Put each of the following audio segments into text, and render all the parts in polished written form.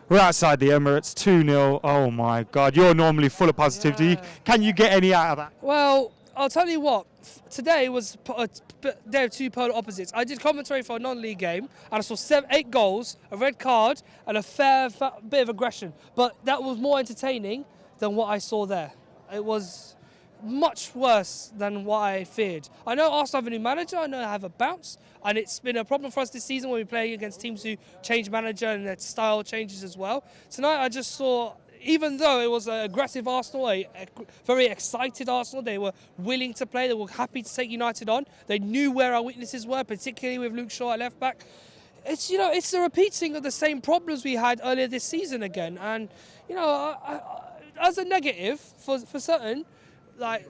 We're outside the Emirates, 2-0. Oh my God, you're normally full of positivity. Yeah. Can you get any out of that? Well, I'll tell you what. Today was a day of two polar opposites. I did commentary for a non-league game, and I saw 8 goals, a red card, and a fair bit of aggression. But that was more entertaining than what I saw there. It was much worse than what I feared. I know Arsenal have a new manager, I know they have a bounce, and it's been a problem for us this season when we play against teams who change manager and their style changes as well. Tonight I just saw, even though it was an aggressive Arsenal, a very excited Arsenal, they were willing to play, they were happy to take United on, they knew where our weaknesses were, particularly with Luke Shaw at left back. It's, you know, it's a repeating of the same problems we had earlier this season again, and you know, as a negative for certain, like,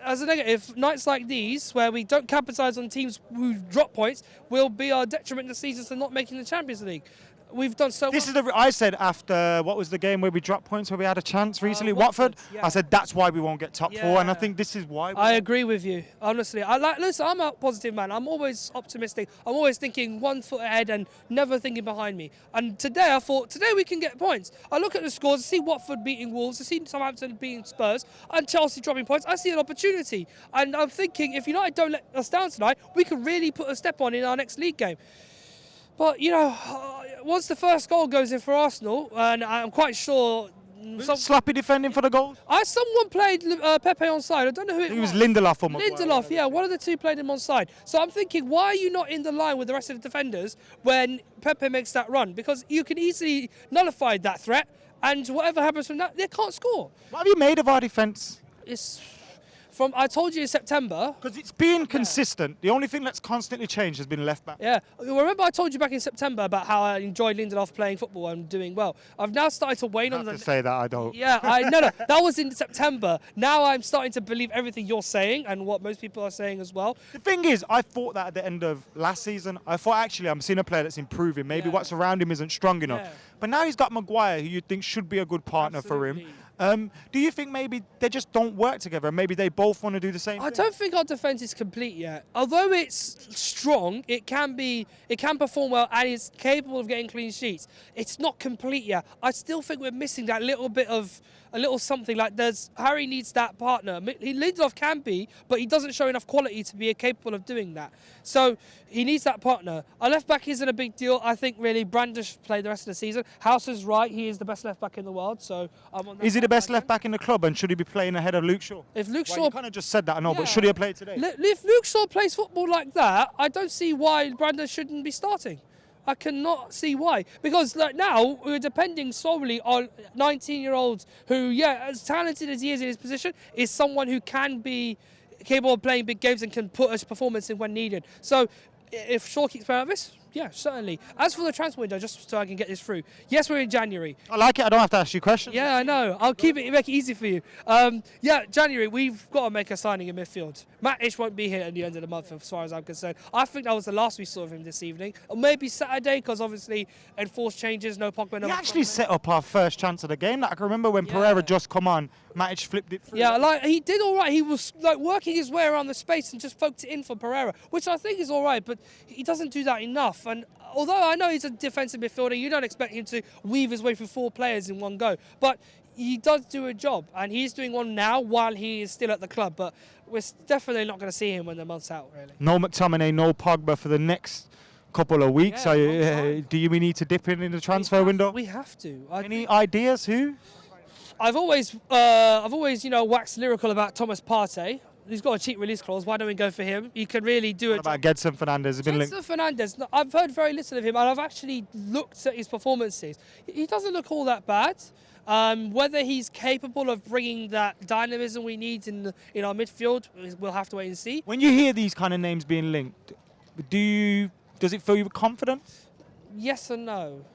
as a negative, nights like these, where we don't capitalise on teams who drop points, will be our detriment this season to not making the Champions League. We've done so This well. is I said after, what was the game where we dropped points, where we had a chance recently? Watford. Yeah. I said that's why we won't get top 4, and I think this is why. I agree with you, honestly. Listen, I'm a positive man. I'm always optimistic. I'm always thinking 1 foot ahead and never thinking behind me. And today I thought, today we can get points. I look at the scores, I see Watford beating Wolves, I see Southampton beating Spurs, and Chelsea dropping points. I see an opportunity. And I'm thinking, if United don't let us down tonight, we can really put a step on in our next league game. But, you know, once the first goal goes in for Arsenal, and I'm quite sure... Sloppy defending for the goal? Someone played Pepe on side. I don't know who it was. It was Lindelof or Lindelof, yeah. One of the two played him on side. So I'm thinking, why are you not in the line with the rest of the defenders when Pepe makes that run? Because you can easily nullify that threat, and whatever happens from that, they can't score. What have you made of our defence? It's... I told you in September. Because it's been consistent. The only thing that's constantly changed has been left back. Yeah. Remember I told you back in September about how I enjoyed Lindelof playing football and doing well. I've now started to wane on to say that, I don't. Yeah, no. That was in September. Now I'm starting to believe everything you're saying and what most people are saying as well. The thing is, I thought that at the end of last season. I thought, actually, I'm seeing a player that's improving. Maybe what's around him isn't strong enough. Yeah. But now he's got Maguire, who you think should be a good partner for him. Do you think maybe they just don't work together? Maybe they both want to do the same thing? I don't think our defence is complete yet. Although it's strong, it can perform well and it's capable of getting clean sheets. It's not complete yet. I still think we're missing that little bit of a little something. Like Harry needs that partner. Lindelof can be, but he doesn't show enough quality to be capable of doing that. So he needs that partner. Our left back isn't a big deal. I think really Brandon should play the rest of the season. House is right. He is the best left back in the world. So I'm on that. Is he the best left back in the club, and should he be playing ahead of Luke Shaw? If Luke Well, Shaw, you kind of just said that, I know, but should he have played today? If Luke Shaw plays football like that, I don't see why Brandon shouldn't be starting. I cannot see why. Because like now, we're depending solely on 19-year-olds who, as talented as he is in his position, is someone who can be capable of playing big games and can put a performance in when needed. So if Shaw keeps playing like this, yeah, certainly. As for the transfer window, just so I can get this through. Yes, we're in January. I like it. I don't have to ask you questions. Yeah, I know. I'll make it easy for you. January, we've got to make a signing in midfield. Matt Ish won't be here at the end of the month, as far as I'm concerned. I think that was the last we saw of him this evening. Or maybe Saturday, because obviously enforced changes, no Pogba, no... He actually set up our first chance of the game. Like, I can remember when Pereira just come on, Matic flipped it through. Yeah, like he did all right. He was like working his way around the space and just poked it in for Pereira, which I think is all right, but he doesn't do that enough. And although I know he's a defensive midfielder, you don't expect him to weave his way through 4 players in one go. But he does do a job, and he's doing one now while he is still at the club. But we're definitely not going to see him when the month's out, really. No McTominay, no Pogba for the next couple of weeks. Do we need to dip in the transfer window? We have to. Any ideas? Who? I've always waxed lyrical about Thomas Partey. He's got a cheap release clause. Why don't we go for him? He can really do it. What about Gedson Fernandez? Gedson Fernandez, I've heard very little of him, and I've actually looked at his performances. He doesn't look all that bad. Whether he's capable of bringing that dynamism we need in our midfield, we'll have to wait and see. When you hear these kind of names being linked, does it fill you with confidence? Yes and no.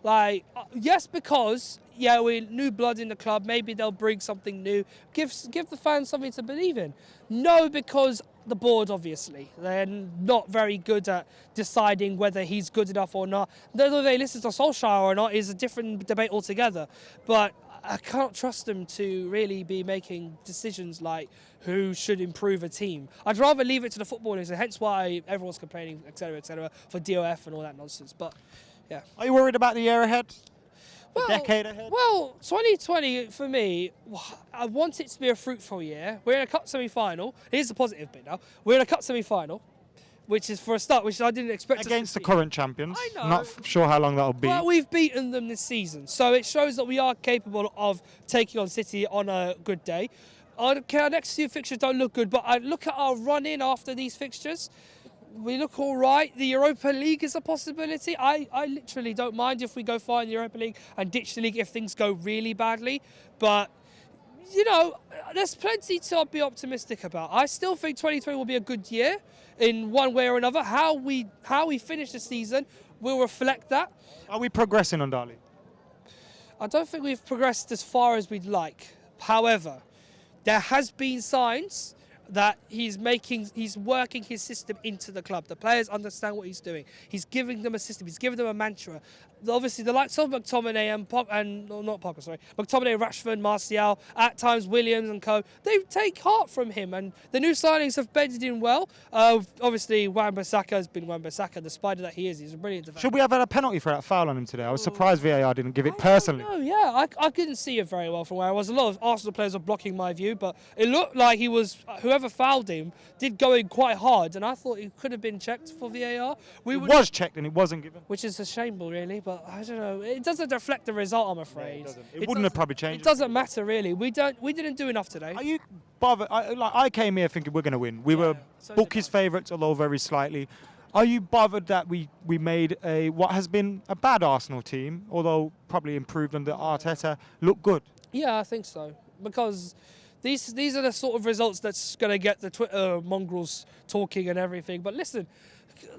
Like, yes, because we're new blood in the club. Maybe they'll bring something new. Give the fans something to believe in. No, because the board, obviously, they're not very good at deciding whether he's good enough or not. Whether they listen to Solskjaer or not is a different debate altogether. But I can't trust them to really be making decisions like who should improve a team. I'd rather leave it to the footballers, and hence why everyone's complaining, etc., for DOF and all that nonsense. But yeah. Are you worried about the year ahead? a decade ahead? Well, 2020 for me, I want it to be a fruitful year. We're in a cup semi-final. Here's the positive bit now. We're in a cup semi-final, which is for a start, which I didn't expect. Against the current champions. I know. Not sure how long that'll be. But we've beaten them this season, so it shows that we are capable of taking on City on a good day. Our next few fixtures don't look good, but I look at our run-in after these fixtures. We look all right. The Europa League is a possibility. I literally don't mind if we go far in the Europa League and ditch the league if things go really badly. But, you know, there's plenty to be optimistic about. I still think 2020 will be a good year in one way or another. How we finish the season will reflect that. Are we progressing on Dali? I don't think we've progressed as far as we'd like. However, there has been signs that he's working his system into the club. The players understand what he's doing. He's giving them a system. He's giving them a mantra. Obviously, the likes of McTominay McTominay, Rashford, Martial, at times Williams and co. They take heart from him, and the new signings have bedded in well. Obviously, Wan-Bissaka has been Wan-Bissaka, the spider that he is. He's a brilliant defender. Should we have had a penalty for that foul on him today? I was surprised VAR didn't give it personally. No, yeah, I couldn't see it very well from where I was. A lot of Arsenal players were blocking my view, but it looked like whoever fouled him did go in quite hard, and I thought he could have been checked for VAR. It was checked and it wasn't given. Which is a shame, really, but I don't know. It doesn't reflect the result, I'm afraid. It wouldn't have probably changed. It doesn't matter, really. We didn't do enough today. Are you bothered? I came here thinking we're going to win. We were bookies' favourites, although very slightly. Are you bothered that we made what has been a bad Arsenal team, although probably improved under Arteta, look good? Yeah, I think so. Because these are the sort of results that's going to get the Twitter mongrels talking and everything. But listen,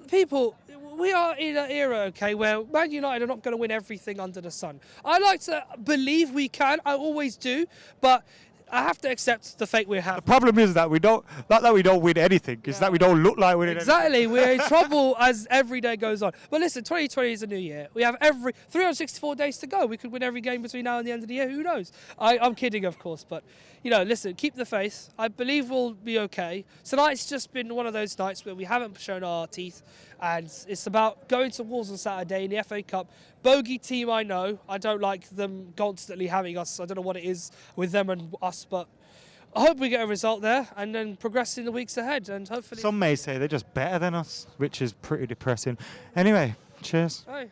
people, we are in an era, okay, where Man United are not going to win everything under the sun. I like to believe we can. I always do. But I have to accept the fate we have. The problem is that we don't, not that we don't win anything, it's that we don't look like winning exactly. anything. We're in trouble as every day goes on. But listen, 2020 is a new year. We have 364 days to go. We could win every game between now and the end of the year. Who knows? I'm kidding, of course. But, you know, listen, keep the faith. I believe we'll be okay. Tonight's just been one of those nights where we haven't shown our teeth. And it's about going to Wolves on Saturday in the FA Cup. Bogey team, I know. I don't like them constantly having us. I don't know what it is with them and us, but I hope we get a result there and then progress in the weeks ahead. And hopefully, some may say they're just better than us, which is pretty depressing. Anyway, cheers. Hey,